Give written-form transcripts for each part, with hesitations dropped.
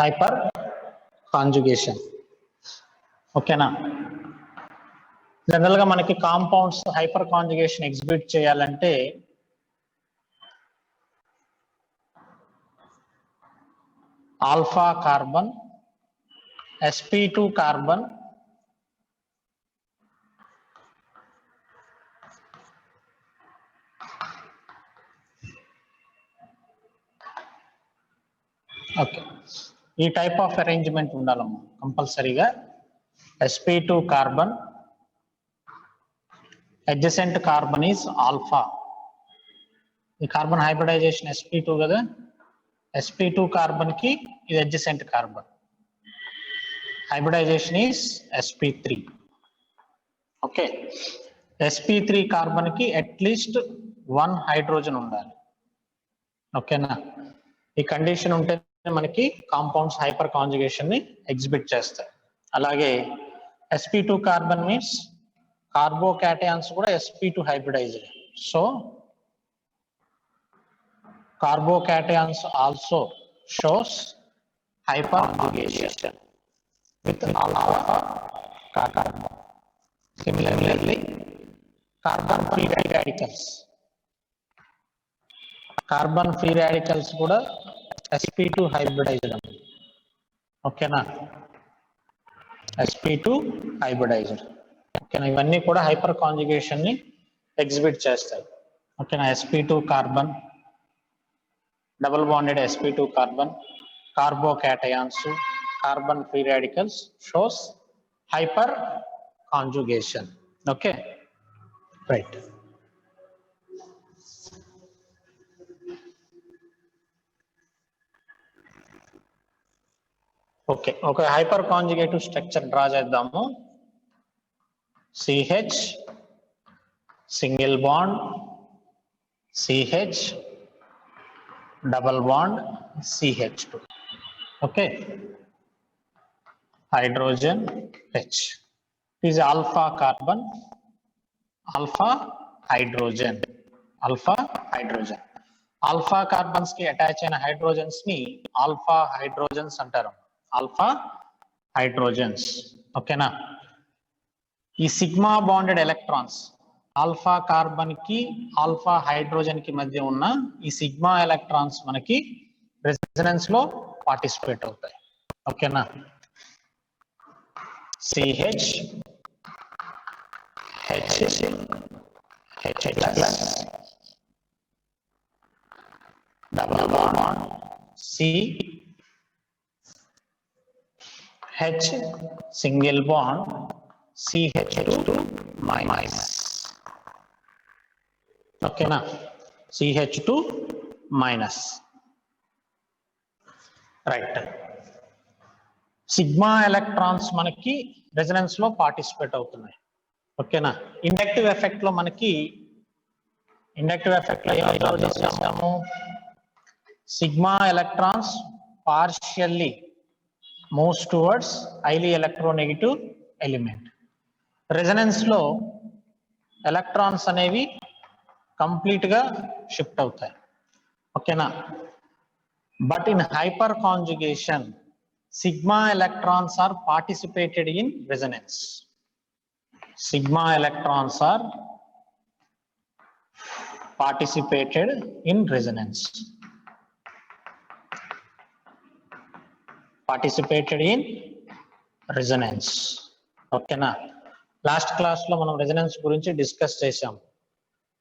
Hyper conjugation. ఓకేనా? General గా మనకి కాంపౌండ్స్ హైపర్ కాంజుగేషన్ ఎగ్జిబిట్ చేయాలంటే alpha carbon, sp2 carbon, okay, ఈ టైప్ ఆఫ్ అరేంజ్మెంట్ ఉండాలమ్మా కంపల్సరీగా. sp2 carbon, adjacent carbon is alpha. ఈ కార్బన్ హైబ్రిడైజేషన్ sp2 కదా, sp2 కార్బన్ కి ఇది adjacent carbon, hybridization is sp3. Okay, sp3 carbon కి at least 1 hydrogen ఉండాలి. ఓకేనా? ఈ కండిషన్ ఉంటే మనకి కాంపౌండ్స్ హైపర్ కాంజుగేషన్ ని ఎగ్జిబిట్ చేస్తాయి. అలాగే sp2 కార్బన్ మీన్స్ కార్బోకాటయాన్స్ కూడా sp2 hybridized. So carbocations also shows hyper conjugation with alpha carbon. Similarly, carbon free radicals. Carbon free radicals కూడా sp2 hybridized. ఓకేనా? sp2 hybridized. ఓకేనా? ఇవన్నీ కూడా హైపర్ కాంజుగేషన్ ని ఎగ్జిబిట్ చేస్తాయి. ఓకేనా? sp2 carbon, double bonded sp2 carbon, carbocations, carbon free radicals shows hyper conjugation. Okay, right. Okay, ఒక hyper conjugative structure draw చేద్దాము. CH single bond, CH double bond, CH2. Okay, hydrogen H. It is alpha carbon, alpha hydrogen, alpha hydrogen. Alpha carbons ki attach అయిన hydrogens ni alpha hydrogens అంటారు. Alpha hydrogens. ఓకేనా? ఈ sigma bonded electrons alpha carbon కి alpha hydrogen కి మధ్య ఉన్న ఈ sigma electrons మనకి రెసొనెన్స్ లో పార్టిసిపేట్ అవుతాయి. ఓకేనా? CH, H, H plus, double bond, C, H, single bond, CH2 minus. ఓకేనా? CH2 minus. Right. Sigma electrons మనకి రెసొనెన్స్ లో పార్టిసిపేట్ అవుతున్నాయి. ఓకేనా? ఇండక్టివ్ ఎఫెక్ట్ లో మనకి ఏం అబ్జర్వ్ చేస్తాము? Sigma electrons partially moves towards highly electronegative element. Resonance లో ఎలక్ట్రాన్స్ అనేవి కంప్లీట్ గా షిఫ్ట్ అవుతాయి. ఓకేనా? But in hyperconjugation, sigma electrons are participated in resonance. Sigma electrons are participated in resonance. Participated in resonance. ఓకేనా? Last class లో మనం resonance గురించి discuss చేసాం.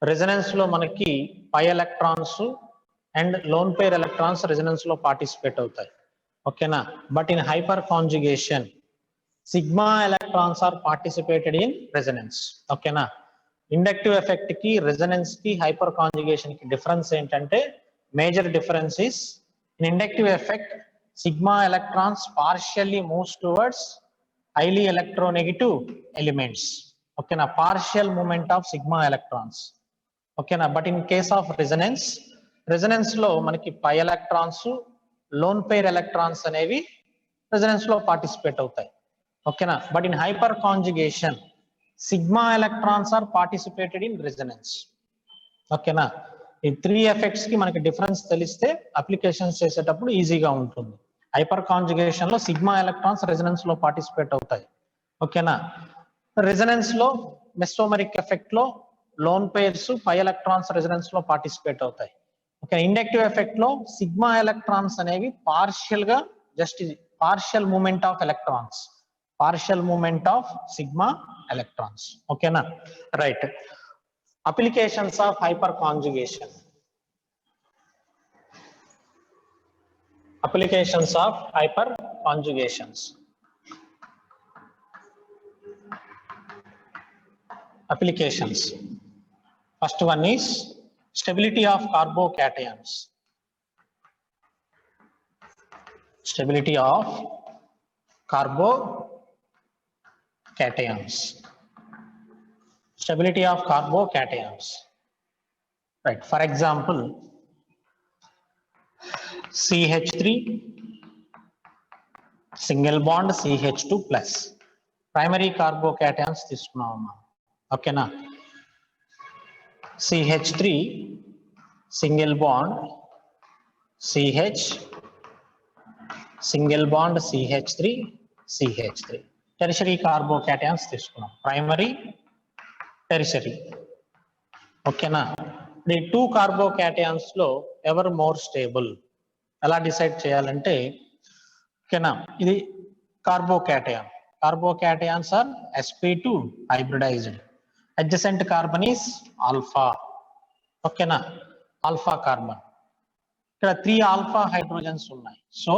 రెసొనెన్స్ లో మనకి pi electrons and lone pair electrons resonance లో పార్టిసిపేట్ అవుతాయి. ఓకేనా? But in hyper conjugation sigma electrons are participated in resonance. ఓకేనా? ఇండక్టివ్ ఎఫెక్ట్ కి రెసొనెన్స్ కి హైపర్ కాంజుగేషన్ కి డిఫరెన్స్ ఏంటంటే major difference is in inductive effect sigma electrons partially moves towards highly electronegative elements. ఓకేనా? Partial movement of sigma electrons. ఓకేనా? But in case of resonance లో మనకి pi electrons, lone pair electrons అనేవి resonance లో participate అవుతాయి. ఓకేనా? But in hyper conjugation sigma electrons are participated in resonance. ఓకేనా? ఈ 3 ఎఫెక్ట్స్ కి మనకి డిఫరెన్స్ తెలిస్తే అప్లికేషన్స్ చేసేటప్పుడు ఈజీగా ఉంటుంది. హైపర్ కాంజుగేషన్ లో సిగ్మా ఎలక్ట్రాన్స్ రెజనెన్స్ లో పార్టిసిపేట్ అవుతాయి. ఓకేనా. రెజనెన్స్ లో మెసోమరిక్ ఎఫెక్ట్ లో lone pairs pi electrons resonance లో పార్టిసిపేట్ అవుతాయి. ఓకే. ఇండక్టివ్ ఎఫెక్ట్ లో సిగ్మా ఎలక్ట్రాన్స్ అనేవి పార్షియల్ గా just partial moment of electrons, partial moment of sigma electrons. ఓకేనా. Right. Applications of hyper conjugation. Applications of hyperconjugations. Applications. First one is stability of carbocations. Stability of carbocations. Stability of carbocations. Right. For example, CH3 single bond CH2 plus primary carbocations తీసుకున్నామమ్మా. ఓకేనా. CH3 single bond CH single bond CH3 CH3 tertiary carbocations తీసుకున్నాం. Primary tertiary. ఓకేనా. ఈ 2 కార్బోకాటయాన్స్ లో ఎవరు more stable ఎలా decide చేయాలంటే, ఓకేనా, ఇది carbocation. Carbocations are sp2 hybridized. Adjacent carbon is alpha. ఓకేనా, ఆల్ఫా కార్బన్. ఇక్కడ 3 ఆల్ఫా హైడ్రోజన్స్ ఉన్నాయి. సో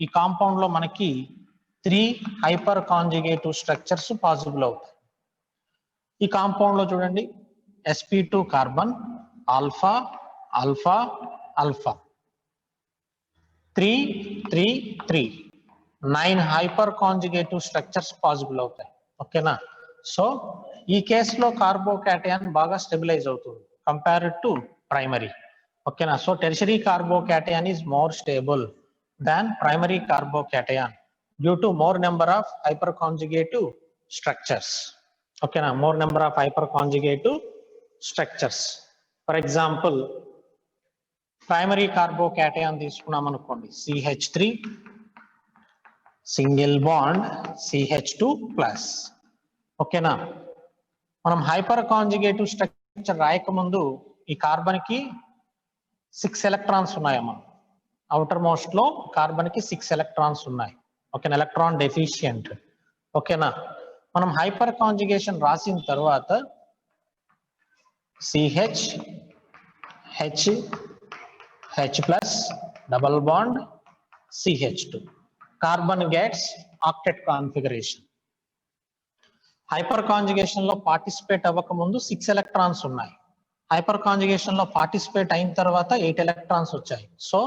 ఈ కాంపౌండ్ లో మనకి 3 హైపర్ కాంజుగేటివ్ స్ట్రక్చర్స్ పాసిబుల్ అవుతాయి. ఈ కాంపౌండ్ లో చూడండి, sp2 carbon, alpha alpha alpha, 3 3 3 9 hyper conjugative structures possible అవుతాయి. ఓకేనా. సో ఈ కేసులో కార్బోకాటయాన్ బాగా స్టెబిలైజ్ అవుతుంది కంపేర్డ్ టు ప్రైమరీ. ఓకేనా. So tertiary carbocation is more stable than primary carbocation due to more number of hyper conjugative structures. ఓకేనా, more number of hyper conjugative structures. For example primary carbocation తీసుకున్నాం అనుకోండి, CH3 single bond CH2 plus. ఓకేనా. మనం hyper conjugative structure రాయకముందు ఈ carbon కి 6 electrons ఉన్నాయమ్మా. Outer most లో carbon కి 6 ఎలక్ట్రాన్స్ ఉన్నాయి. ఓకేనా, ఎలక్ట్రాన్ డెఫిషియంట్. ఓకేనా. మనం హైపర్ కాంజుగేషన్ రాసిన తర్వాత CH H plus double bond CH2 carbon gets octet configuration. Hyper conjugation లో పార్టిసిపేట్ అవ్వక ముందు 6 ఎలక్ట్రాన్స్ ఉన్నాయి. హైపర్ కాంజుగేషన్ లో పార్టిసిపేట్ అయిన తర్వాత 8 ఎలక్ట్రాన్స్ వచ్చాయి. సో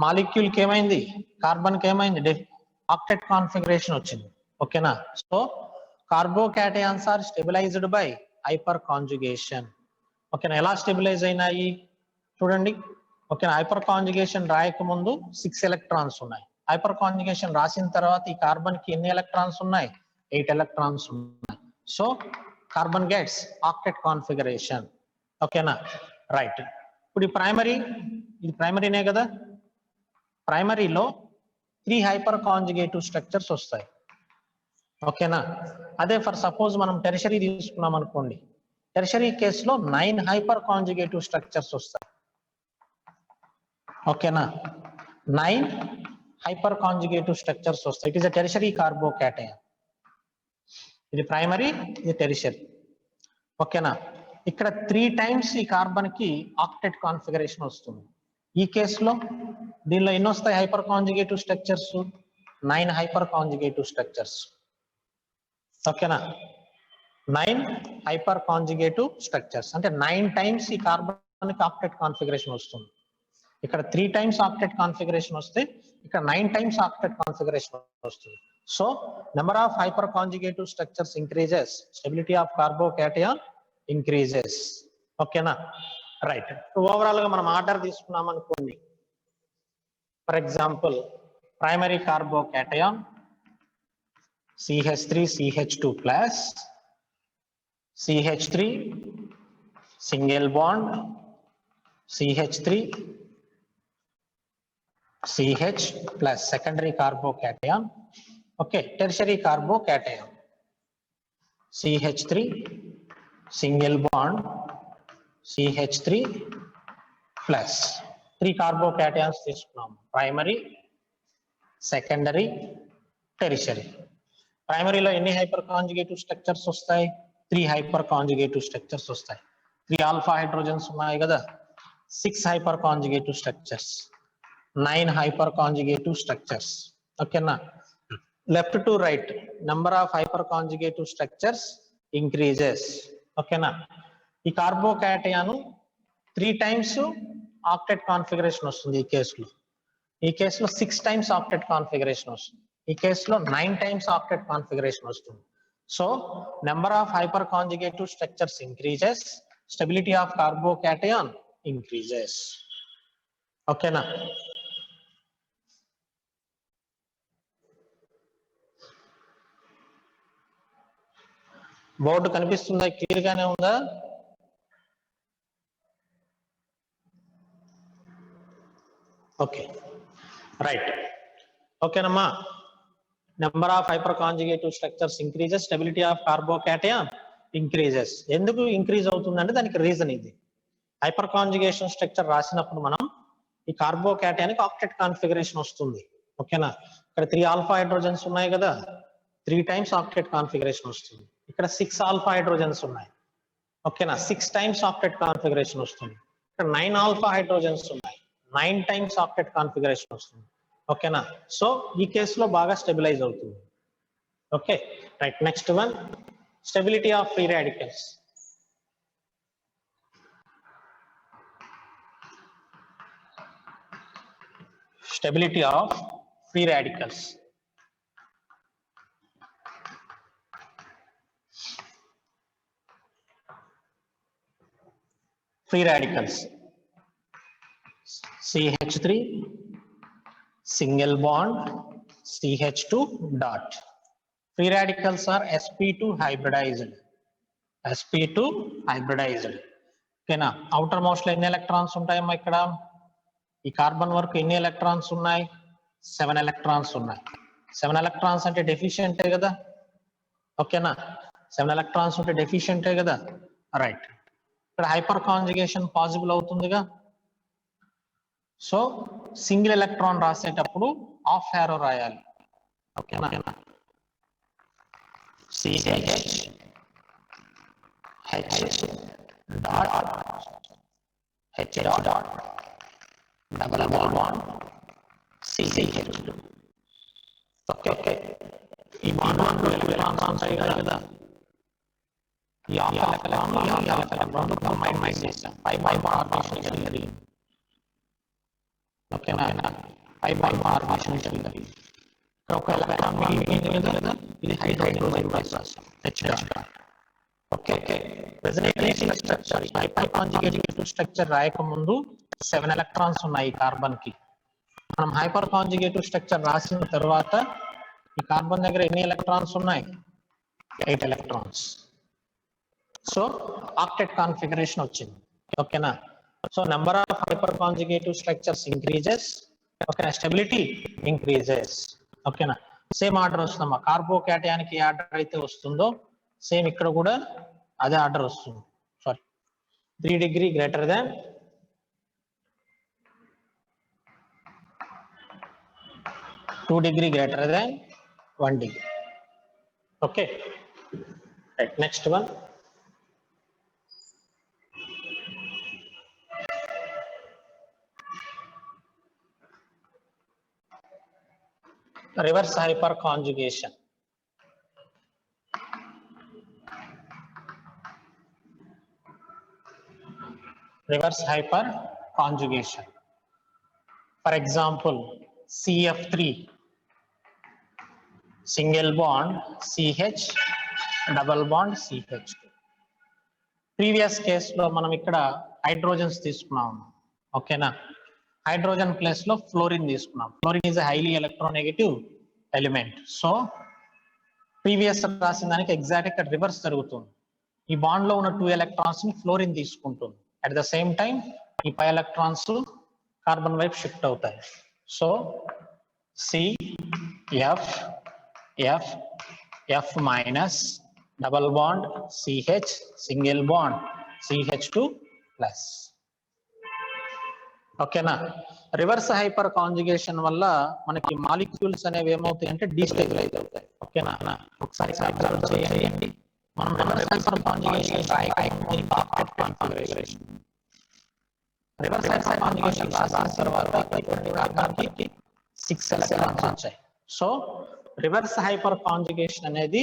మాలిక్యూల్ కి ఏమైంది, కార్బన్ కి ఏమైంది, ఆక్టెట్ కాన్ఫిగరేషన్ వచ్చింది. ఓకేనా. So carbocations are stabilized by hyper conjugation. ఓకేనా. ఎలా స్టెబిలైజ్ అయినాయి చూడండి. ఓకేనా, హైపర్ కాంజుగేషన్ రాయక ముందు 6 ఎలక్ట్రాన్స్ ఉన్నాయి. హైపర్ కాంజుగేషన్ రాసిన తర్వాత ఈ కార్బన్ కి ఎన్ని ఎలక్ట్రాన్స్ ఉన్నాయి, 8 ఎలక్ట్రాన్స్ ఉన్నాయి. So carbon gets octet configuration. ఓకేనా. రైట్. ఇప్పుడు ఈ ప్రైమరీ, ఇది ప్రైమరీనే కదా, ప్రైమరీలో 3 హైపర్ కాంజుగేటివ్ స్ట్రక్చర్స్ వస్తాయి. ఓకేనా. అదే ఫర్ సపోజ్ మనం టెరిషరీ తీసుకున్నాం అనుకోండి, టెరిషరీ కేసులో 9 హైపర్ కాంజుగేటివ్ స్ట్రక్చర్స్ వస్తాయి. ఓకేనా, 9 హైపర్ కాంజుగేటివ్ స్ట్రక్చర్స్ వస్తాయి. It is a tertiary carbocation. ఇది ప్రైమరీ, ఇది టెరిషరీ. ఓకేనా. ఇక్కడ 3 టైమ్స్ ఈ కార్బన్ కి ఆక్టెట్ కాన్ఫిగరేషన్ వస్తుంది. ఈ కేసులో దీనిలో ఎన్ని వస్తాయి hyper conjugative structures, 9 hyper conjugative structures. ఓకేనా, 9 హైపర్ కాంజుగేటివ్ స్ట్రక్చర్స్ అంటే 9 టైమ్స్ ఈ కార్బన్ కి ఆక్టెట్ కాన్ఫిగరేషన్ వస్తుంది. ఇక్కడ 3 టైమ్స్ ఆక్టెట్ కాన్ఫిగరేషన్ వస్తే ఇక్కడ 9 టైమ్స్ ఆక్టెట్ కాన్ఫిగరేషన్ వస్తుంది. So number of hyper conjugative structures increases, stability of carbocation increases. ఓకేనా. రైట్. ఓవరాల్ గా మనం ఆర్డర్ తీసుకున్నాం అనుకోండి. For example primary carbocation CH3 CH2 plus CH3 single bond CH3 CH plus secondary carbocation. Okay, tertiary carbocation. CH3 single bond CH3 plus 3 carbocations తీసుకున్నాం. Primary, secondary, tertiary. Primary లో ఎన్ని hyper conjugative structures వస్తాయి? 3 hyper conjugative structures వస్తాయి. 3 alpha hydrogens ఉన్నాయి కదా, 6 hyper conjugative structures, 9 hyper conjugative structures. ఓకేనా? Left to right number of hyper conjugative structures increases. ఓకేనా? ఈ కార్బోకాటయాను 3 టైమ్స్ ఆక్టెట్ కాన్ఫిగరేషన్ వస్తుంది ఈ కేసులో. ఈ కేసులో 6 టైమ్స్ ఆక్టెట్ కాన్ఫిగరేషన్ వస్తుంది. ఈ కేసులో 9 టైమ్స్ ఆక్టెట్ కాన్ఫిగరేషన్ వస్తుంది. So number of hyper conjugative structures increases, stability of carbocation increases. ఓకేనా? బోర్డు కనిపిస్తుందా? క్లియర్ గానే ఉందా? Okay, right. ఓకేనమ్మా. Number of hyper conjugative structures increases, stability of carbocation increases. ఎందుకు ఇంక్రీజ్ అవుతుందంటే దానికి రీజన్ ఇది. హైపర్ కాంజుగేషన్ స్ట్రక్చర్ రాసినప్పుడు మనం ఈ కార్బోకాటయానికి ఆక్టెట్ కాన్ఫిగరేషన్ వస్తుంది. ఓకేనా? ఇక్కడ 3 ఆల్ఫా హైడ్రోజన్స్ ఉన్నాయి కదా, 3 టైమ్స్ ఆక్టెట్ కాన్ఫిగరేషన్ వస్తుంది. ఇక్కడ 6 ఆల్ఫా హైడ్రోజన్స్ ఉన్నాయి. ఓకేనా? 6 టైమ్స్ ఆక్టెట్ కాన్ఫిగరేషన్ వస్తుంది. ఇక్కడ 9 ఆల్ఫా హైడ్రోజన్స్ ఉన్నాయి, 9 టైమ్స్ ఆక్టెట్ కాన్ఫిగరేషన్ వస్తుంది. ఓకేనా? సో ఈ కేసులో బాగా స్టెబిలైజ్ అవుతుంది. Okay, right. Next one, stability of free radicals. Stability of free radicals. Free radicals. CH3 single bond CH2 dot. Free radicals are sp2 hybridized. sp2 hybridized. ఓకేనా? Outer most లో ఎన్ని electrons ఉంటాయమ్మా? ఇక్కడ ఈ carbon వరకు ఎన్ని electrons ఉన్నాయి? 7 electrons ఉన్నాయి. 7 electrons అంటే డెఫిషియెంటే కదా. ఓకేనా? 7 ఎలక్ట్రాన్స్ ఉంటే డెఫిషియెంటే కదా. రైట్. ఇక్కడ హైపర్ కాంజుగేషన్ పాసిబుల్ అవుతుందిగా. సో సింగిల్ ఎలక్ట్రాన్ రాసేటప్పుడు హాఫ్ యారో రాయాలి. ఓకేనా? CH H dot H dot double bond CH2. Okay, ఈ బాండ్ ఎలక్ట్రాన్స్ ఉంటాయి కదా, ఈ హాఫ్ ఎలక్ట్రాన్ కంబైన్ చేస్తాం. పై ఫార్మేషన్ జరిగింది. ఓకేనా? పై ఫార్మేషన్ జరిగింది. ఇక్కడ ఒక ఎలక్ట్రాన్ మిగిలిపోయింది కదా, ఇది హైడ్రోజన్ బేస్ రాస్తాం H dot. Okay, resonating structure hyper conjugative structure రాయకముందు 7 ఎలక్ట్రాన్స్ ఉన్నాయి ఈ కార్బన్ కి. మనం హైపర్ కాంజుగేటివ్ స్ట్రక్చర్ రాసిన తర్వాత ఈ కార్బన్ దగ్గర ఎన్ని ఎలక్ట్రాన్స్ ఉన్నాయి? 8 ఎలక్ట్రాన్స్. సో ఆక్టెట్ కాన్ఫిగరేషన్ వచ్చింది. ఓకేనా? So number of hyper conjugative structures increases. ఓకేనా? Stability increases. ఓకేనా? సేమ్ ఆర్డర్ వస్తుందమ్మా. కార్బోకాటయానికి ఏ ఆర్డర్ అయితే వస్తుందో సేమ్ ఇక్కడ కూడా అదే ఆర్డర్ వస్తుంది. Sorry, 3 degree greater than 2 degree greater than 1 degree. Okay, right. Next one, reverse hyperconjugation. Reverse hyperconjugation. For example, CF3 single bond CH double bond CH2. Previous కేసులో మనం ఇక్కడ హైడ్రోజన్స్ తీసుకున్నాం. ఓకేనా? హైడ్రోజన్ ప్లేస్ లో ఫ్లోరిన్ తీసుకున్నాం. Fluorine is highly electronegative element. So previous రాసిన దానికి exact ఇక్కడ రివర్స్ జరుగుతుంది. ఈ బాండ్ లో ఉన్న 2 ఎలక్ట్రాన్స్ ని ఫ్లోరిన్ తీసుకుంటుంది. అట్ ద సేమ్ టైం ఈ 5 ఎలక్ట్రాన్స్ కార్బన్ వైపు షిఫ్ట్ అవుతాయి. So F minus double bond CH single bond CH2 plus. ఓకేనా. రివర్స్ హైపర్ కాంజుగేషన్ వల్ల మనకి మాలిక్యూల్స్ అనేవి ఏమవుతాయి అంటే డీస్టెబిలైజ్ అవుతాయి. ఓకేనా. ఒకసారి అబ్జర్వ్ చేయండి. మనం reverse hyper conjugation reverse hyper conjugation రాసిన తర్వాత కార్బన్కి 6 ఎలక్ట్రాన్స్ వచ్చాయి. సో రివర్స్ హైపర్ కాంజుగేషన్ అనేది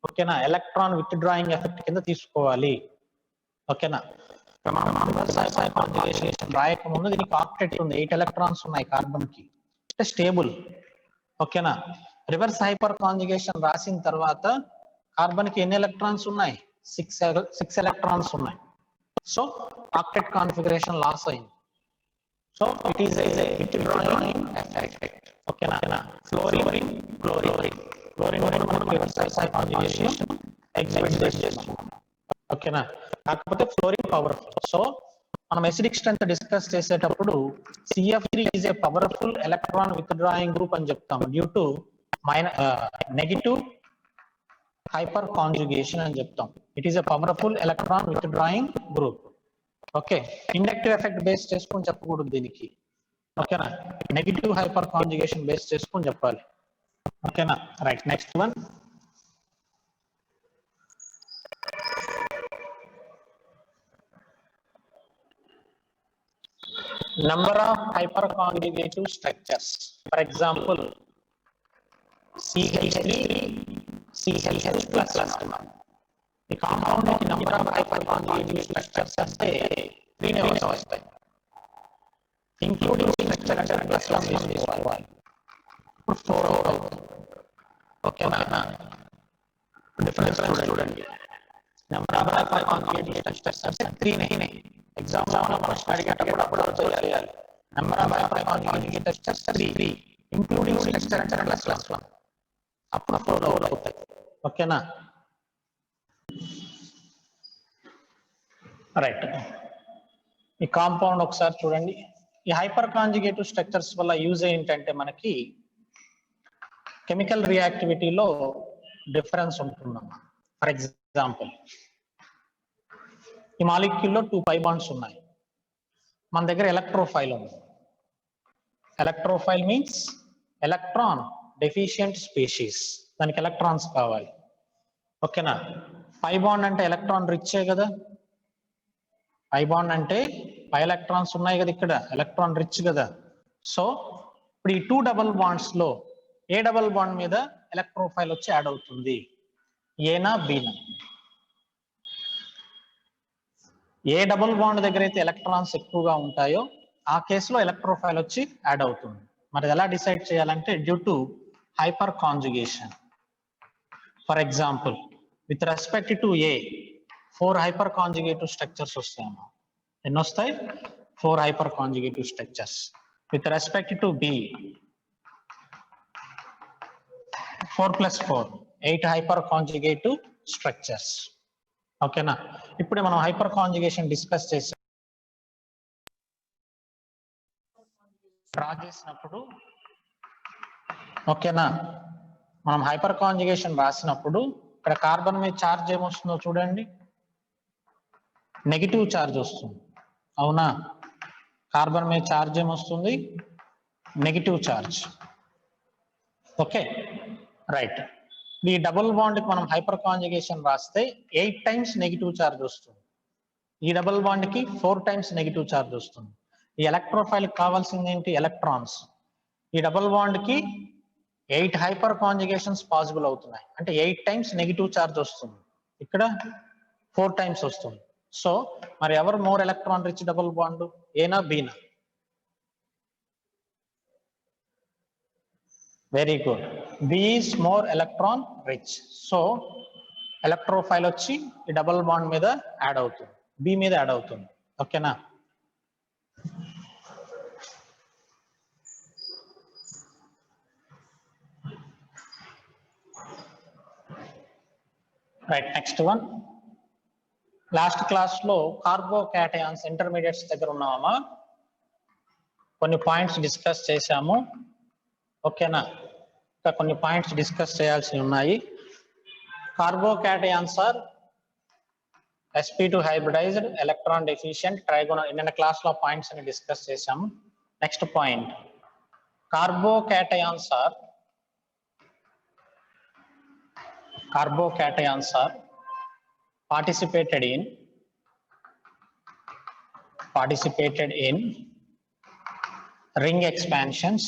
ఓకేనా ఎలక్ట్రాన్ విత్ డ్రాయింగ్ ఎఫెక్ట్ కింద తీసుకోవాలి. ఓకేనా. రివర్స్ హైపర్ కాంజుగేషన్ రాయక ముందు దీనికి ఆక్టెట్ ఉంది, 8 ఎలక్ట్రాన్స్ ఉన్నాయి కార్బన్ కి, అంటే స్టేబుల్. ఓకేనా. రివర్స్ హైపర్ కాంజుగేషన్ రాసిన తర్వాత కార్బన్ కి ఎన్ని ఎలక్ట్రాన్స్ ఉన్నాయి? 6 ఎలక్ట్రాన్స్ ఉన్నాయి. సో ఆక్టెట్ కాన్ఫిగరేషన్ లాస్ అయింది. So it is a withdrawing effect. ఓకేనా. Fluorine reverse hyper conjugation exhibit చేస్తాం. ఓకేనా. కాకపోతే ఫ్లోరిన్ పవర్ఫుల్. సో మనం ఎసిడిక్ స్ట్రెంత్ డిస్కస్ చేసేటప్పుడు CF3 is a powerful electron withdrawing group అని చెప్తాం, due to negative hyperconjugation అని చెప్తాం. It is a powerful electron withdrawing group. Okay. Inductive effect base చేసుకొని చెప్పకూడదు దీనికి. ఓకేనా. నెగటివ్ హైపర్ కాంజుగేషన్ బేస్ చేసుకొని చెప్పాలి. ఓకేనా. Right. Next one. Number of hyperconjugative structures. For example, CH3, CH plus. The compound number of hyperconjugative structures అంటే 3 నే వస్తాయి, ఇంక్లూడింగ్ స్ట్రక్చర్ ప్లస్ 1 తీసుకోవాలి. ఇప్పుడు 4 అవుతుంది. ఓకేనా. డిఫరెన్స్ చూడండి. నెంబర్ ఆఫ్ hyperconjugative structures అంటే 3 నే. ఎగ్జామ్ లో మనం ప్రశ్న అడిగేటప్పుడు అప్పుడు చేయాలి. Number of hyperconjugative structures 3 including structure plus 1 అప్పుడు 4 అవుతాయి. ఓకేనా. రైట్. ఈ కాంపౌండ్ ఒకసారి చూడండి. ఈ హైపర్ కాంజుగేటివ్ స్ట్రక్చర్స్ వల్ల యూజ్ ఏంటంటే మనకి కెమికల్ రియాక్టివిటీలో డిఫరెన్స్ ఉంటుందమ్మా. ఫర్ ఎగ్జాంపుల్, ఈ మాలిక్యూల్లో 2 పై బాండ్స్ ఉన్నాయి. మన దగ్గర ఎలక్ట్రోఫైల్ ఉంది. Electrophile means electron deficient species, దానికి ఎలక్ట్రాన్స్ కావాలి. ఓకేనా. పై బాండ్ అంటే ఎలక్ట్రాన్ రిచ్చే కదా. పై బాండ్ అంటే పై ఎలక్ట్రాన్స్ ఉన్నాయి కదా, ఇక్కడ ఎలక్ట్రాన్ రిచ్ కదా. సో ఇప్పుడు ఈ 2 డబుల్ బాండ్స్ లో ఏ డబుల్ బాండ్ మీద ఎలక్ట్రోఫైల్ వచ్చి యాడ్ అవుతుంది? ఏనా బీనా? ఏ డబుల్ బాండ్ దగ్గర అయితే ఎలక్ట్రాన్స్ ఎక్కువగా ఉంటాయో ఆ కేసులో ఎలక్ట్రోఫైల్ వచ్చి యాడ్ అవుతుంది. మరి ఎలా డిసైడ్ చేయాలంటే due to hyperconjugation. For example, with respect to A 4 hyper conjugative structures వస్తాయమ్మా. ఎన్ని వస్తాయి? 4 hyper conjugative structures. With respect to B 4 + 4 8 hyper conjugative structures. ఓకేనా. ఇప్పుడు మనం హైపర్ కాంజుగేషన్ డిస్కస్ చేసాం. డ్రా చేసినప్పుడు ఓకేనా, మనం హైపర్ కాంజుగేషన్ రాసినప్పుడు ఇక్కడ కార్బన్ మీద ఛార్జ్ ఏమొస్తుందో చూడండి, నెగిటివ్ ఛార్జ్ వస్తుంది. అవునా. కార్బన్ మీద ఛార్జ్ ఏమొస్తుంది? Negative charge. ఓకే. రైట్. ఈ డబుల్ బాండ్ కి మనం హైపర్ కాంజుగేషన్ రాస్తే 8 టైమ్స్ నెగిటివ్ ఛార్జ్ వస్తుంది. ఈ డబుల్ బాండ్ కి 4 టైమ్స్ నెగిటివ్ ఛార్జ్ వస్తుంది. ఈ ఎలక్ట్రోఫైల్ కావాల్సింది ఏంటి? ఎలక్ట్రాన్స్. ఈ డబుల్ బాండ్ కి 8 హైపర్ కాంజుగేషన్స్ పాసిబుల్ అవుతున్నాయి, అంటే 8 టైమ్స్ నెగిటివ్ ఛార్జ్ వస్తుంది. ఇక్కడ 4 టైమ్స్ వస్తుంది. సో మరి ఎవరు more electron rich double bond? ఏనా బీనా? Very good. B is more electron rich. So electrophile వచ్చి ఈ డబుల్ బాండ్ మీద యాడ్ అవుతుంది, బి మీద యాడ్ అవుతుంది. ఓకేనా. Right. Next one. Last class లో కార్బోకాటయాన్స్ ఇంటర్మీడియట్స్ దగ్గర ఉన్నామా? కొన్ని పాయింట్స్ డిస్కస్ చేశాము. ఓకేనా, ఇంకా కొన్ని పాయింట్స్ డిస్కస్ చేయాల్సి ఉన్నాయి. Carbocations are sp2 hybridized electron deficient trigonal. నిన్న క్లాస్ లో పాయింట్స్ అని డిస్కస్ చేశాము. Next point, carbocations are participated in ring expansions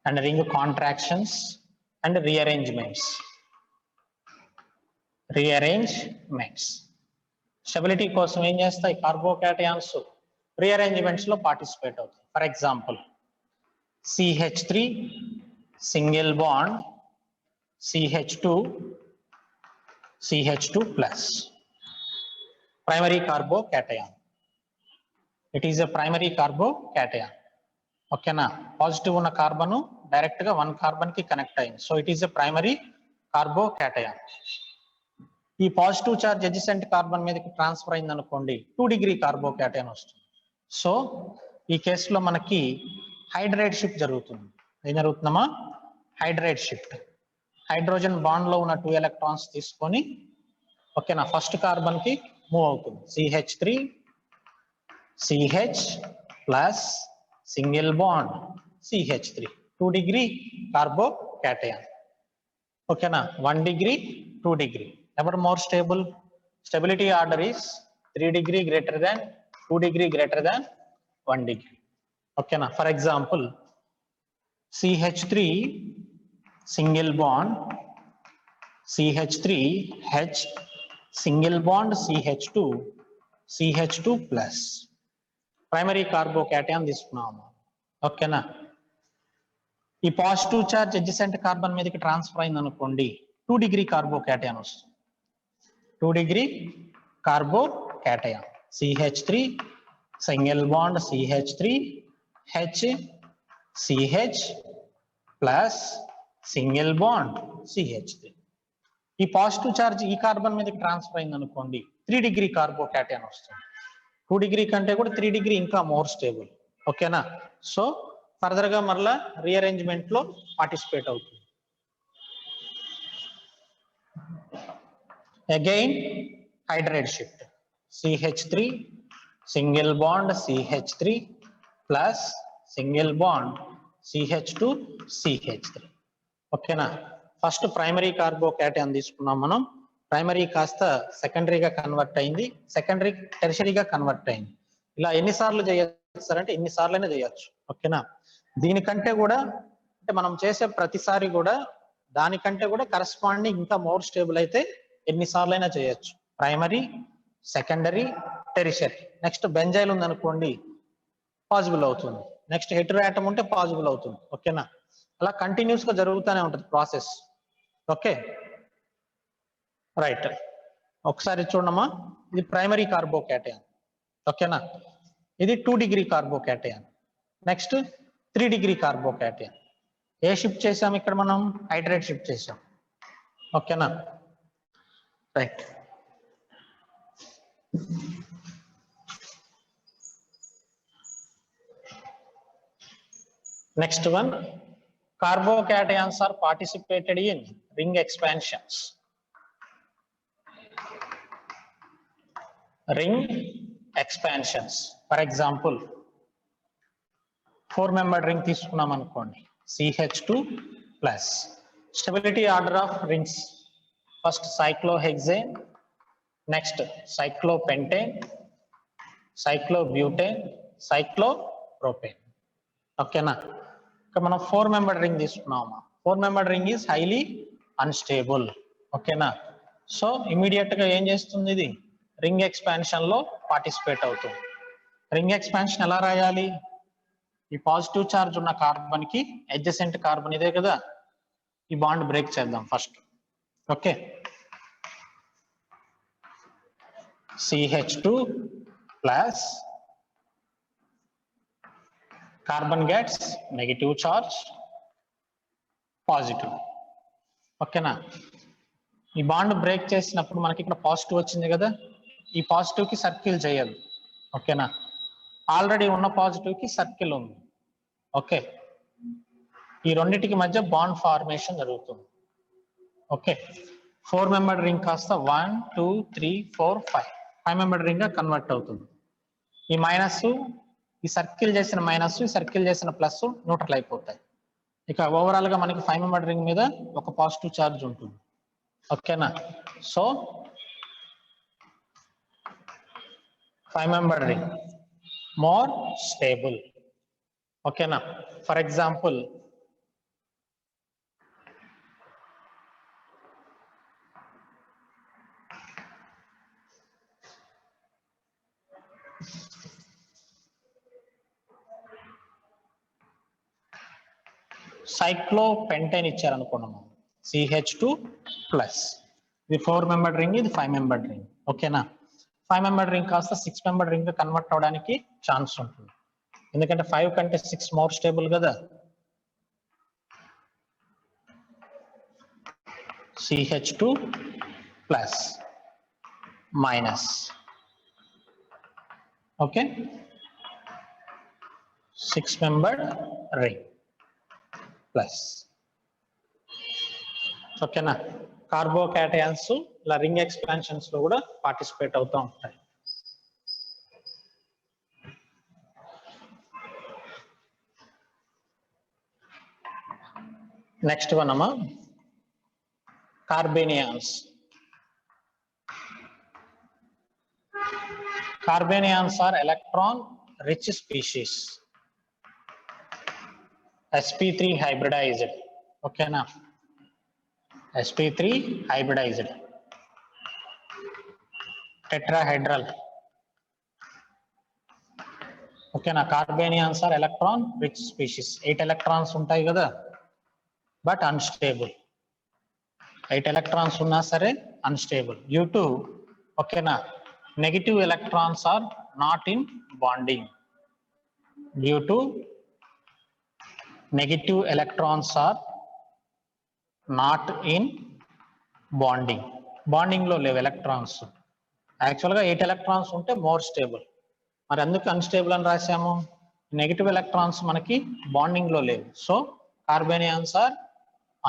and ring contractions and rearrangements. Stability కోసం ఏం చేస్తాయి కార్బోకాటయాన్స్? రీఅరేంజ్మెంట్స్ లో పార్టిసిపేట్ అవుతాయి. For example CH3 single bond CH2 plus primary carbocation. It is a primary carbocation. ఓకేనా, positive ఉన్న carbon direct గా 1 carbon కి connect అయింది. So it is a primary carbocation. ఈ పాజిటివ్ చార్జ్ అడ్జసెంట్ కార్బన్ మీదకి transfer అయింది అనుకోండి, 2 డిగ్రీ కార్బోకాటయాన్ వస్తుంది. సో ఈ కేసులో మనకి హైడ్రైడ్ షిఫ్ట్ జరుగుతుంది. ఏం జరుగుతుందమ్మా? Hydride shift. హైడ్రోజన్ బాండ్ లో ఉన్న 2 ఎలక్ట్రాన్స్ తీసుకొని ఓకేనా ఫస్ట్ కార్బన్ కి మూవ్ అవుతుంది. CH3 CH plus single bond CH3, 2 degree carbocation. ఓకేనా, 1 డిగ్రీ 2 డిగ్రీ. ఎవర్ more stable? Stability order is 3 degree greater than 2 degree greater than 1 degree. ఓకేనా, for example CH3 single bond CH3H single bond CH2 plus primary carbocation తీసుకున్నాము. ఓకేనా, ఈ positive charge adjacent carbon మీదకి transfer అయింది అనుకోండి, 2 degree carbocation వస్తుంది. 2 degree carbocation CH3 single bond CH3H plus single bond CH3. ఈ positive charge ఈ carbon మీదకి ట్రాన్స్ఫర్ అయింది అనుకోండి, 3 డిగ్రీ కార్బోకాటయాన్ వస్తుంది. 2 డిగ్రీ కంటే కూడా 3 డిగ్రీ ఇంకా మోర్ స్టేబుల్. ఓకేనా, సో ఫర్దర్ గా మరలా రీఅరేంజ్మెంట్ లో పార్టిసిపేట్ అవుతుంది. Again hydride shift. CH3 single bond CH3 plus single bond CH2 ఓకేనా, ఫస్ట్ ప్రైమరీ కార్బోకాటయాన్ తీసుకున్నాం మనం. ప్రైమరీ కాస్త సెకండరీగా కన్వర్ట్ అయింది, సెకండరీ టెర్షరీగా కన్వర్ట్ అయింది. ఇలా ఎన్నిసార్లు చేయొచ్చారంటే ఎన్నిసార్లైనా చేయొచ్చు. ఓకేనా, దీనికంటే కూడా అంటే మనం చేసే ప్రతిసారి కూడా దానికంటే కూడా కరస్పాండింగ్ ఇంకా మోర్ స్టేబుల్ అయితే ఎన్నిసార్లైనా చేయొచ్చు. Primary, secondary, tertiary. Next benzyl ఉంది అనుకోండి, పాసిబుల్ అవుతుంది. నెక్స్ట్ హెటెరో ఆటమ్ ఉంటే పాసిబుల్ అవుతుంది. ఓకేనా, అలా కంటిన్యూస్ గా జరుగుతూనే ఉంటుంది ప్రాసెస్. ఓకే రైట్, ఒకసారి చూడమ్మా. ఇది ప్రైమరీ కార్బోకాటయాన్. ఓకేనా, ఇది 2 degree carbocation. Next 3 degree carbocation. ఏ షిఫ్ట్ చేసాం ఇక్కడ మనం? హైడ్రైడ్ షిఫ్ట్ చేసాం. ఓకేనా right. Next one, carbocations are participated in ring expansions. For example, 4-membered ring తీసుకున్నాం అనుకోండి, CH2 plus. Stability order of rings: first cyclohexane, next cyclopentane, cyclobutane, cyclopropane. ఓకేనా, ఇక్కడ మనం 4-membered ring తీసుకున్నాము. 4-membered ring is highly unstable. ఓకేనా, so immediate గా ఏం చేస్తుంది? ఇది రింగ్ ఎక్స్పాన్షన్ లో పార్టిసిపేట్ అవుతుంది. రింగ్ ఎక్స్పాన్షన్ ఎలా రాయాలి? ఈ పాజిటివ్ చార్జ్ ఉన్న కార్బన్ కి అడ్జసెంట్ కార్బన్ ఇదే కదా, ఈ బాండ్ బ్రేక్ చేద్దాం first. Okay, CH2 plus carbon gets negative charge, positive. ఓకేనా, ఈ బాండ్ బ్రేక్ చేసినప్పుడు మనకి ఇక్కడ పాజిటివ్ వచ్చింది కదా, ఈ పాజిటివ్ కి సర్కిల్ చేయదు. ఓకేనా, ఆల్రెడీ ఉన్న పాజిటివ్ కి సర్కిల్ ఉంది. ఓకే, ఈ రెండింటికి మధ్య బాండ్ ఫార్మేషన్ జరుగుతుంది. ఓకే, 4 మెంబర్డ్ రింగ్ కాస్త 1 2 3 4 5 మెంబర్డ్ రింగ్ గా కన్వర్ట్ అవుతుంది. ఈ మైనస్, ఈ సర్కిల్ చేసిన మైనస్, ఈ సర్కిల్ చేసిన ప్లస్ న్యూట్రల్ అయిపోతాయి. ఇక ఓవరాల్ గా మనకి 5 మెంబర్డ్ రింగ్ మీద ఒక పాజిటివ్ ఛార్జ్ ఉంటుంది. ఓకేనా, so 5 membered ring more stable. ఓకేనా, for example cyclopentane ఇచ్చారనుకున్నాము, CH2 plus. ఇది 4 మెంబర్డ్ రింగ్, ఇది 5 మెంబర్డ్ రింగ్. ఓకేనా, 5 మెంబర్డ్ రింగ్ కాస్త 6 మెంబర్డ్ రింగ్ కన్వర్ట్ అవడానికి ఛాన్స్ ఉంటుంది, ఎందుకంటే 5 కంటే 6 మోర్ స్టేబుల్ కదా. CH2 plus minus. Okay, 6 membered ring plus. ఓకేనా, కార్బోకాటయాన్స్ ఇలా రింగ్ ఎక్స్పాన్షన్స్ లో కూడా పార్టిసిపేట్ అవుతూ ఉంటాయి. నెక్స్ట్ వన్ అమ్మా, కార్బేనియాన్స్. Carbanions are electron rich species. sp3 hybridized. Okay na, sp3 hybridized, tetrahedral. Okay na, Carbanions are electron rich species. 8 electrons ఉంటాయి కదా, but unstable. 8 electrons ఉన్నా సరే unstable due to, okay na, negative electrons are not in bonding. Due to negative electrons are not in bonding. Bonding లో లేవు electrons. యాక్చువల్గా 8 electrons ఉంటే more stable, మరి అందుకు అన్స్టేబుల్ అని రాసాము. నెగిటివ్ ఎలక్ట్రాన్స్ మనకి బాండింగ్ లో లేవు, సో కార్బేనియాన్స్ ఆర్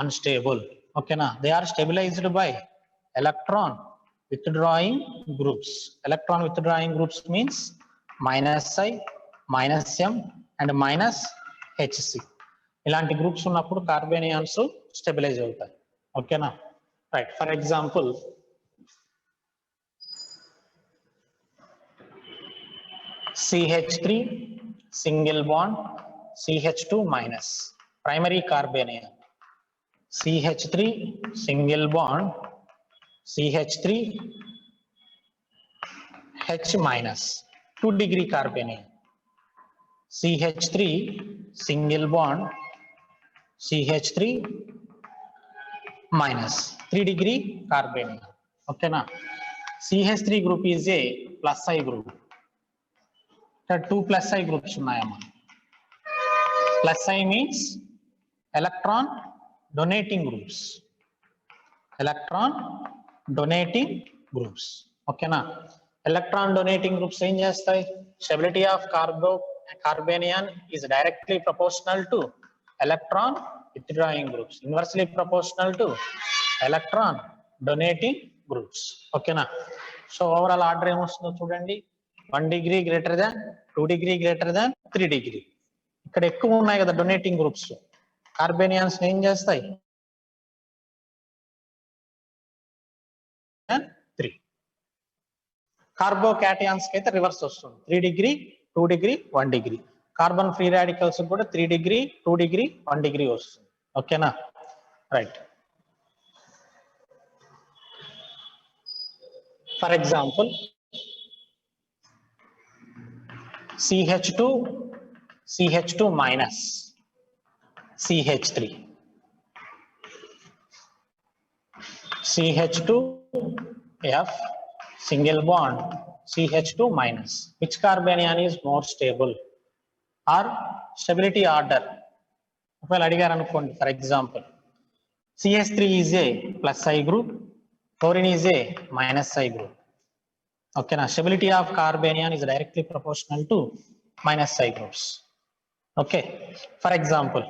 అన్స్టేబుల్. ఓకేనా, they are stabilized by electron withdrawing groups. Electron withdrawing groups means -I, -M and -HC. ఇలాంటి గ్రూప్స్ ఉన్నప్పుడు కార్బేనియాన్స్ స్టెబిలైజ్ అవుతాయి. ఓకేనా, right. For example CH3 single bond CH2 minus, primary carbanion. CH3 single bond CH3 H minus, 2 degree carbanion. CH3 single bond CH3 minus, 3 degree carbanion. Okay na, CH3 group is a plus I group. There are 2 plus I groups unnayamma. Plus I means electron donating groups. Electron donating groups. Okay na, electron donating groups ఏం చేస్తాయి? Stability of carbanion is directly proportional to electron withdrawing groups, inversely proportional to electron donating groups. Okay na, so overall order ఏమొస్తుందో చూడండి, 1 degree greater than, 2 degree greater than, 3 degree. ఇక్కడ ఎక్కువ ఉన్నాయి కదా donating groups, కార్బేనియాన్స్ ఏం చేస్తాయి? 3. కార్బోకాటయాన్స్ కి అయితే రివర్స్ వస్తుంది, 3 degree, 2 degree, 1 degree. Carbon free radicals కూడా 3 degree, 2 degree, 1 degree వస్తుంది. ఓకేనా, right. For example CH2 minus CH3, CH2F single bond CH2 minus. Which carbanion is more stable? Or stability order? Well, అడిగారు అనుకోండి, for example, CH3 is a plus I group, fluorine is a minus I group. Okay, now stability of carbanion is directly proportional to minus psi groups. Okay, for example,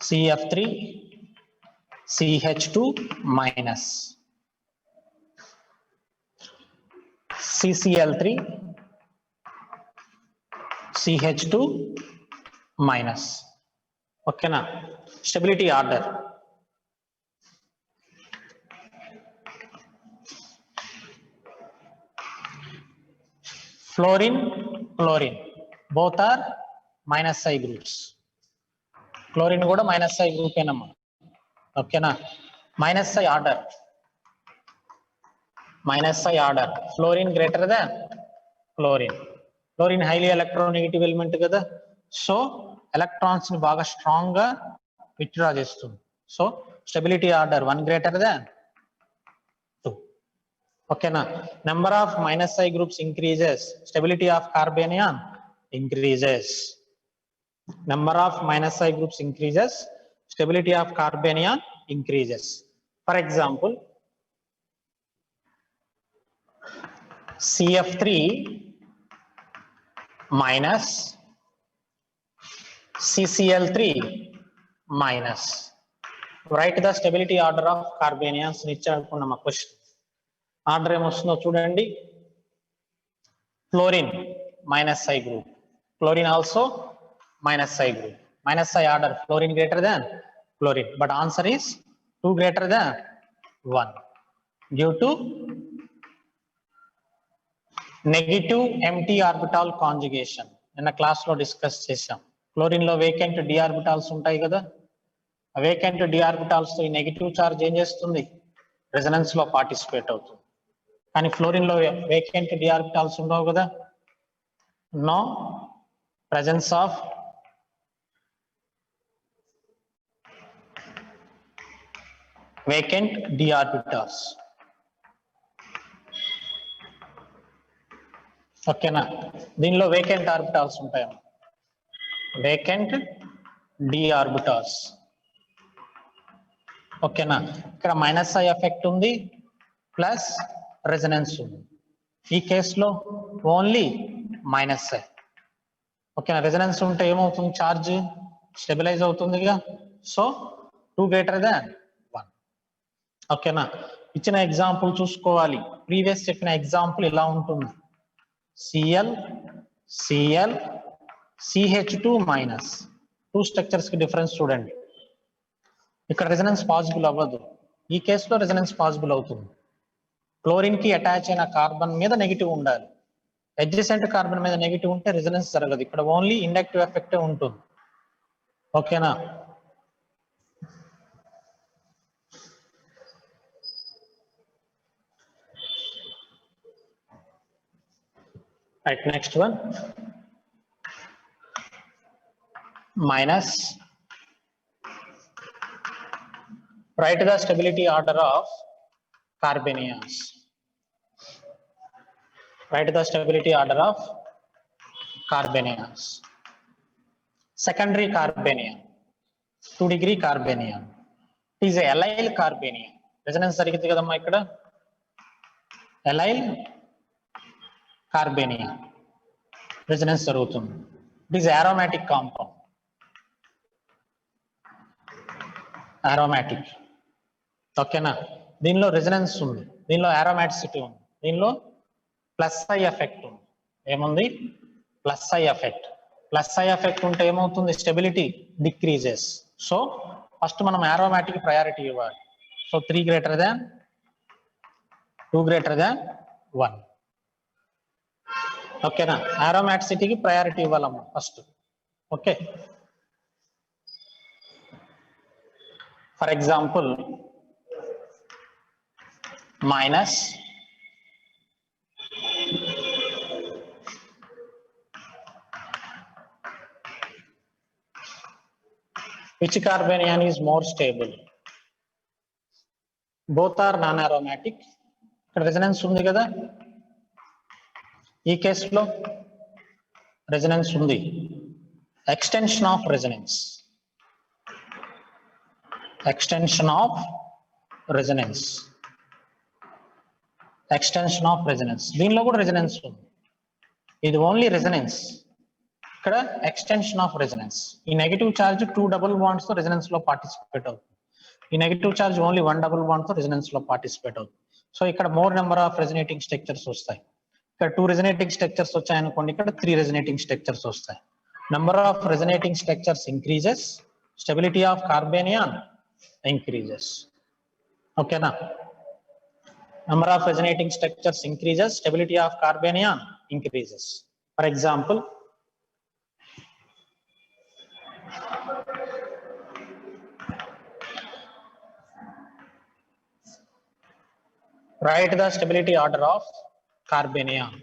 CF3 CH2 minus, CCl3 CH2 minus. Okay na, stability order. Fluorine, chlorine, both are minus psi groups. Chlorine kuda minus psi group enamma. Okay na, minus psi order. Minus psi order. Fluorine greater than chlorine. Chlorine highly electronegative element kada. So electrons ni baga strong ga withdraw chestundi. So stability order 1 greater than 2. Okay na, number of minus psi groups increases, stability of carbanion increases. Number of minus psi groups increases, stability of carbanion increases. For example, CF3 minus CCl3 minus. Write the stability order of carbanions ni ichadukunnama question. Order ఏమొస్తుందో చూడండి. Fluorine minus psi group, chlorine also minus psi group. Minus psi order, fluorine greater than chlorine, but answer is 2 greater than 1 due to negative empty orbital conjugation. నిన్న class లో discuss చేశాం. Chlorine లో vacant D orbitals ఉంటాయి కదా, vacant D orbitals తో ఈ negative charge ఏం చేస్తుంది, రెజనెన్స్ లో పార్టిసిపేట్ అవుతుంది. కానీ ఫ్లోరిన్ లో వేకెంట్ డి ఆర్బిటాల్స్ ఉండవు కదా, no presence of vacant D orbitals. ఓకేనా, దీనిలో వేకెంట్ ఆర్బిటాల్స్ ఉంటాయి, వేకెంట్ డి ఆర్బిటాల్స్. ఓకేనా, ఇక్కడ మైనస్ ఐ ఎఫెక్ట్ ఉంది ప్లస్ రెజనెన్స్ ఉంది. ఈ కేసులో ఓన్లీ మైనస్ ఐ. ఓకేనా, రెజనెన్స్ ఉంటే ఏమవుతుంది, ఛార్జ్ స్టెబిలైజ్ అవుతుందిగా. So 2 greater than 1. ఓకేనా, ఇచ్చిన ఎగ్జాంపుల్ చూసుకోవాలి. ప్రీవియస్ చెప్పిన ఎగ్జాంపుల్ ఇలా ఉంటుంది, Cl Cl CH2 minus. 2 structures కి డిఫరెన్స్ చూడండి. ఇక్కడ రెజనెన్స్ పాసిబుల్ అవ్వదు, ఈ కేసులో రెజనెన్స్ పాసిబుల్ అవుతుంది. క్లోరిన్ కి అటాచ్ అయిన కార్బన్ మీద నెగిటివ్ ఉండాలి, అడ్జసెంట్ కార్బన్ మీద నెగిటివ్ ఉంటే రెజనెన్స్ జరగదు. ఇక్కడ ఓన్లీ ఇండక్టివ్ ఎఫెక్ట్ ఉంటుంది. ఓకేనా, right, next one, minus. Write the stability order of carbanions. Write the stability order of carbanions. Secondary carbanion, 2 degree carbanion. It is a allyl carbanion. Resonance జరిగింది కదమ్మా ఇక్కడ, allyl carbanion resonance జరుగుతుంది. It is aromatic compound. aromatic. ఓకేనా, దీనిలో resonance ఉంది, దీనిలో aromaticity ఉంది, దీనిలో ప్లస్ ఐ ఎఫెక్ట్ ఉంది. ఏముంది, plus I effect. Plus I effect ఉంటే ఏమవుతుంది, స్టెబిలిటీ డిక్రీజెస్. సో ఫస్ట్ మనం aromatic ప్రయారిటీ ఇవ్వాలి. So 3 greater than 2 greater than 1. ఓకేనా, aromaticity ప్రయారిటీ ఇవ్వాలమ్మా first. Okay, for example minus which carbanion is more stable? Both are non-aromatic. ఇక్కడ resonance ఉంది కదా, ఈ కేసులో రెజనెన్స్ ఉంది. Extension of resonance. extension of resonance. Extension of resonance. దీనిలో కూడా రెజనెన్స్ ఉంది. ఇది ఓన్లీ రెజనెన్స్. ఇక్కడ ఎక్స్టెన్షన్ ఆఫ్ రెజనెన్స్. ఈ నెగటివ్ చార్జ్ 2 డబుల్ బాండ్స్ తో రెజనెన్స్ లో పార్టిసిపేట్ అవుతుంది. ఈ negative charge only 1 double bond తో రెజనెన్స్ లో పార్టిసిపేట్ అవుతుంది. సో ఇక్కడ more number of resonating structures వస్తాయి. ఇక్కడ 2 రెజనేటింగ్ స్ట్రక్చర్స్ వచ్చాయనుకోండి, ఇక్కడ 3 రెజనేటింగ్ స్ట్రక్చర్స్ వస్తాయి. Number of resonating structures increases, stability of carbanion increases. Okay na? Number of resonating structures increases, stability of carbanion increases. For example, write the stability order of carbanion.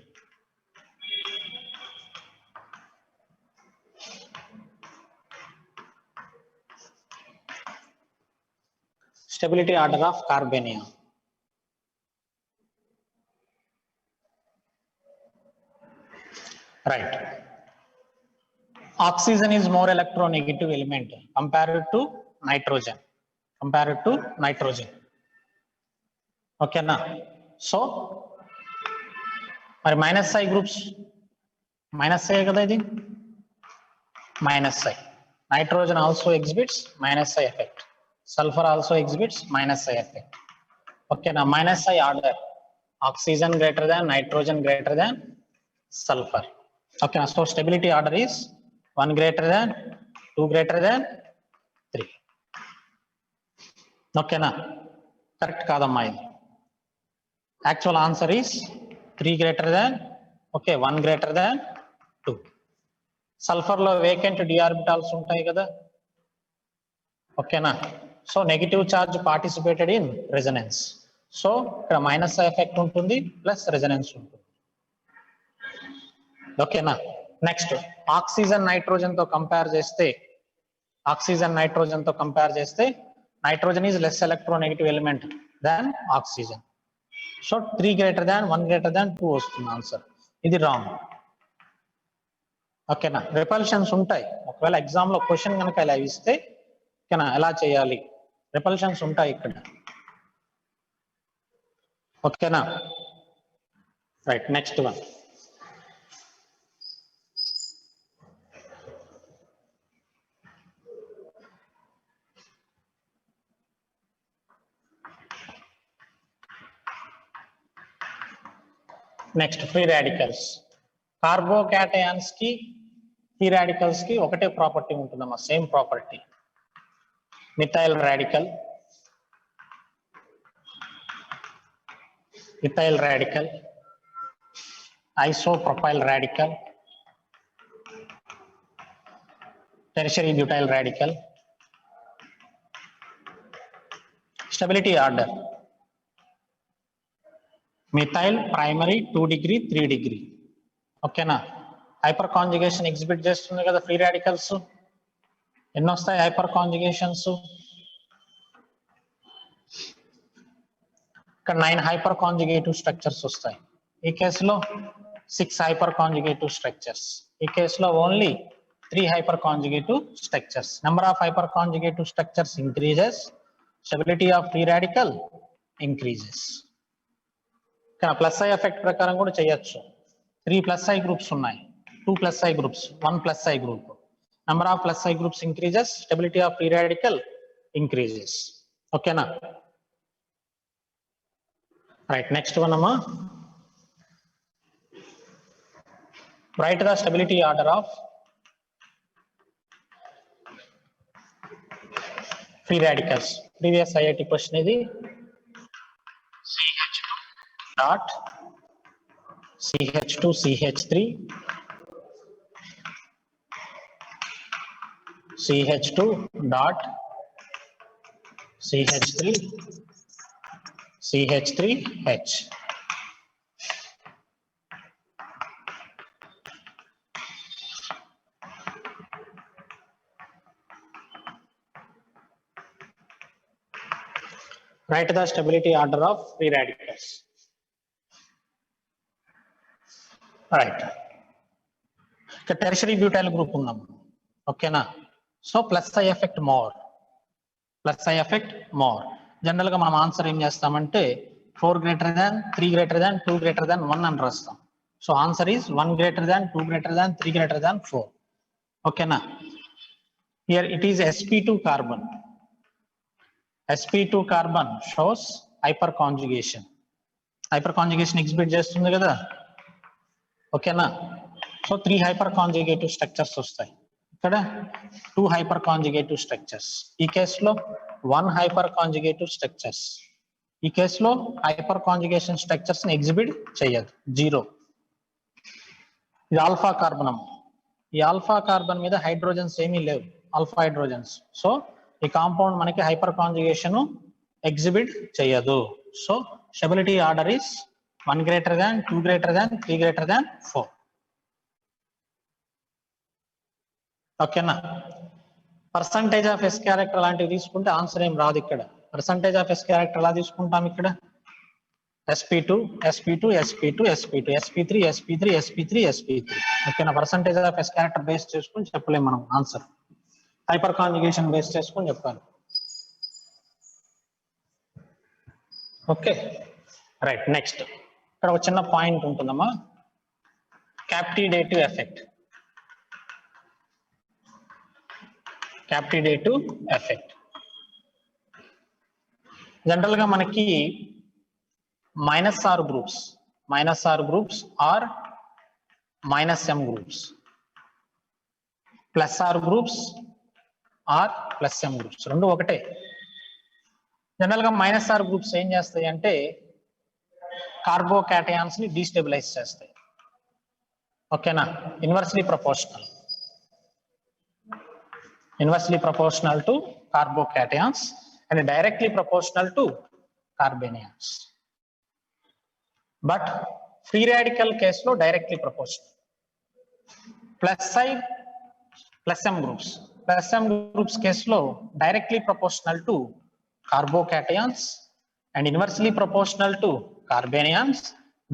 Stability order of carbanion. Right. Oxygen is more electronegative element compared to nitrogen. Okay na? So, minus I groups. Minus I kada idi? Minus I. Nitrogen also exhibits minus I effect. Sulfur also exhibits minus I effect. Okay now minus I order. Oxygen greater than, nitrogen greater than sulfur. Okay now, so stability order is 1 greater than, 2 greater than, 3. Okay now, correct kadamma idi. Actual answer is 3 greater than, okay, 1 greater than 2. Sulfur lo vacant d orbitals untayi kada. Okay na. So negative charge participated in resonance. So ఇక్కడ minus effect ఉంటుంది plus resonance ఉంటుంది. ఓకేనా. Next oxygen nitrogen తో compare చేస్తే nitrogen is less electronegative element than oxygen. So 3 greater than, 1 greater than 2 వస్తుంది answer. ఇది wrong. ఓకేనా. Repulsions ఉంటాయి. ఒకవేళ ఎగ్జామ్ లో క్వశ్చన్ కనుక ఇలా ఇస్తే ఎలా చేయాలి, రిపల్షన్స్ ఉంటాయి ఇక్కడ. ఓకేనా. Right. Next one. Next free radicals. Carbocations కి ఫ్రీ రాడికల్స్ కి ఒకటే ప్రాపర్టీ ఉంటుందమ్మా, same property. Methyl radical, ethyl radical, isopropyl radical, tertiary butyl radical. Stability order: methyl primary 2 degree 3 degree. Okay na. Hyper conjugation exhibit చేస్తుంది కదా free radicals. ఎన్ని వస్తాయి hyper కాంజుగేషన్స్? ఇక్కడ 9 hyper conjugative structures వస్తాయి. ఈ కేసులో 6 హైపర్ కాంజుగేటివ్ స్ట్రక్చర్స్. ఈ కేసులో only 3 hyper conjugative structures. Number of hyper conjugative structures increases, stability of free radical increases. ఇక్కడ ప్లస్ ఐ ఎఫెక్ట్ ప్రకారం కూడా చేయొచ్చు. 3 ప్లస్ ఐ గ్రూప్స్ ఉన్నాయి, 2 plus I groups, 1 plus I group. Number of plus I groups increases, stability of free radical increases. ఓకేనా. Right, next one amma, write the stability order of free radicals. Previous IIT question idi CH2 dot CH2 CH3 CH2 dot CH3 CH3H. Write the stability order of free radicals. Right. Tertiary butyl group unnam. Okay na. So plus I effect more. Plus I effect more. General గా మనం answer ఏం చేస్తామంటే 4 greater than 3 greater than 2 greater than 1 అని రాస్తాం. So answer is 1 greater than 2 greater than 3 greater than 4. ఓకేనా? Here it is sp2 carbon. sp2 carbon shows hyper conjugation. Hyper conjugation exhibit చేస్తుంది కదా. ఓకేనా? సో 3 హైపర్ కాంజుగేటివ్ స్ట్రక్చర్స్ వస్తాయి. ఇక్కడ 2 hyper conjugative structures. ఈ కేసులో 1 హైపర్ కాంజుగేటివ్ స్ట్రక్చర్స్. ఈ కేసులో హైపర్ కాంజుగేషన్ స్ట్రక్చర్స్ ని ఎగ్జిబిట్ చేయదు, 0. ఇది ఆల్ఫా కార్బనం. ఈ ఆల్ఫా కార్బన్ మీద హైడ్రోజన్స్ ఏమీ లేవు, ఆల్ఫా హైడ్రోజన్స్. సో ఈ కాంపౌండ్ మనకి హైపర్ కాంజుగేషన్ ఎగ్జిబిట్ చేయదు. So stability order is 1 greater than 2 greater than 3 greater than 4. ఓకేనా? పర్సంటేజ్ ఆఫ్ ఎస్ క్యారెక్టర్ లాంటివి తీసుకుంటే ఆన్సర్ ఏం రాదు ఇక్కడ. పర్సంటేజ్ ఆఫ్ ఎస్ క్యారెక్టర్ ఎలా తీసుకుంటాం ఇక్కడ? sp2 sp2 sp2 sp2 sp3 sp3 sp3 sp3. ఓకేనా? Percentage of S character base చేసుకుని చెప్పలేము మనం ఆన్సర్. హైపర్ కాంజుగేషన్ బేస్ చేసుకుని చెప్పాలి. Okay, right. నెక్స్ట్ ఇక్కడ ఒక చిన్న పాయింట్ ఉంటుందమ్మా, captodative effect. Captodative effect general గా మనకి -R groups, -R groups are -M groups, +R groups are +M groups, రెండు ఒకటే. జనరల్ గా -R గ్రూప్స్ ఏం చేస్తాయి అంటే కార్బోకాటయాన్స్ ని డీస్టెబిలైజ్ చేస్తాయి. ఓకేనా? Inversely proportional, inversely proportional to carbocations and directly proportional to carbanions. But free radical case lo directly proportional. +M groups case lo directly proportional to carbocations and inversely proportional to carbanions,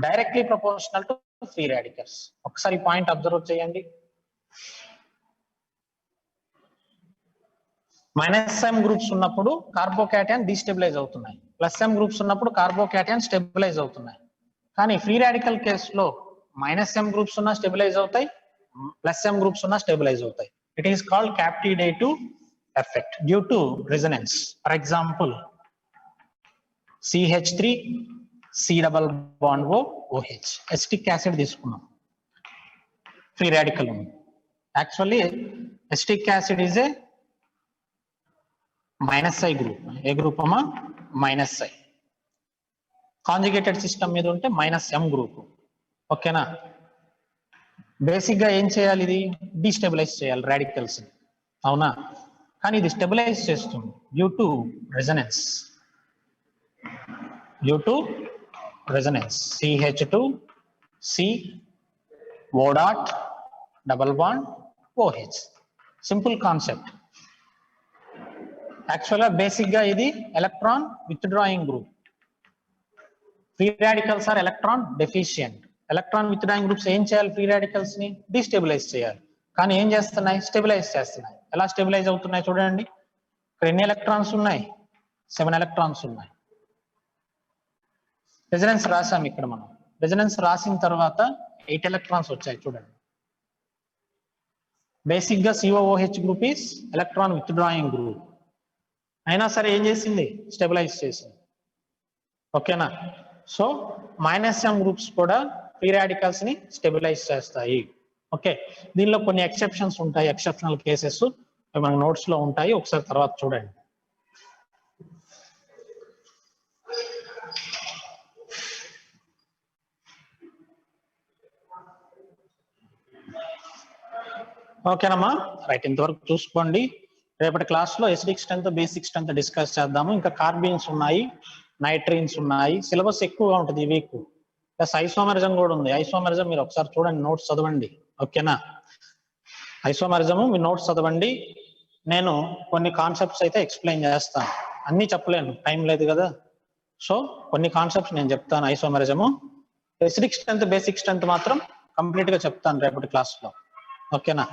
directly proportional to free radicals. ఒకసారి point observe చేయండి. -M groups ఉన్నప్పుడు carbocation destabilize అవుతున్నాయి, +M groups ఉన్నప్పుడు carbocation stabilize అవుతున్నాయి. కానీ free radical కేసులో -M groups ఉన్నా stabilize అవుతాయి, +M గ్రూప్స్ ఉన్నా స్టెబిలైజ్ అవుతాయి. It is called captodative effect due to resonance. For example CH3 C double bond OH, acetic acid తీసుకున్నాం, ఫ్రీ రాడికల్ ఉంది. Actually acetic acid is a -I group. ఏ group అమ్మా? -I. Conjugated system మీద ఉంటే -M group. ఓకేనా? Basic గా ఏం చేయాలి? ఇది డీస్టెబిలైజ్ చేయాలి రాడికల్స్, అవునా? కానీ ఇది స్టెబిలైజ్ చేస్తుంది due to resonance. CH2 C O dot double bond OH. Simple concept. Actual గా బేసిక్ గా ఇది electron withdrawing group. Free radicals are electron deficient. Electron withdrawing groups ఏం చేయాలి? ఫ్రీ రాడికల్స్ ని డీస్టెబిలైజ్ చేయాలి. కానీ ఏం చేస్తున్నాయి? స్టెబిలైజ్ చేస్తున్నాయి. ఎలా స్టెబిలైజ్ అవుతున్నాయి చూడండి. ఇక్కడ ఎన్ని ఎలక్ట్రాన్స్ ఉన్నాయి? 7 ఎలక్ట్రాన్స్ ఉన్నాయి. రెజొనెన్స్ రాసాం ఇక్కడ మనం. రెజొనెన్స్ రాసిన తర్వాత 8 ఎలక్ట్రాన్స్ వచ్చాయి చూడండి. బేసిక్ గా COOH group is electron withdrawing group. అయినా సరే ఏం చేసింది? స్టెబిలైజ్ చేసింది. ఓకేనా? సో -M గ్రూప్స్ కూడా ఫ్రీ రాడికల్స్ ని స్టెబిలైజ్ చేస్తాయి. ఓకే, దీనిలో కొన్ని ఎక్సెప్షన్స్ ఉంటాయి, ఎక్సెప్షనల్ కేసెస్ మన నోట్స్ లో ఉంటాయి, ఒకసారి తర్వాత చూడండి. ఓకేనమ్మా, రైట్. ఇంతవరకు చూసుకోండి. రేపటి క్లాస్ లో acidic strength, basic strength discuss చేద్దాము. ఇంకా కార్బీన్స్ ఉన్నాయి, నైట్రీన్స్ ఉన్నాయి. సిలబస్ ఎక్కువగా ఉంటుంది ఈ వీక్. ప్లస్ ఐసోమెరిజం కూడా ఉంది. ఐసోమెరిజం మీరు ఒకసారి చూడండి, నోట్స్ చదవండి. ఓకేనా? ఐసోమెరిజము మీ నోట్స్ చదవండి. నేను కొన్ని కాన్సెప్ట్స్ అయితే ఎక్స్ప్లెయిన్ చేస్తాను, అన్ని చెప్పలేను, టైం లేదు కదా. సో కొన్ని కాన్సెప్ట్స్ నేను చెప్తాను ఐసోమెరిజము. ఎసిడిక్ స్ట్రెంత్, బేసిక్ స్ట్రెంత్ మాత్రం కంప్లీట్ గా చెప్తాను రేపటి క్లాస్ లో. ఓకేనా?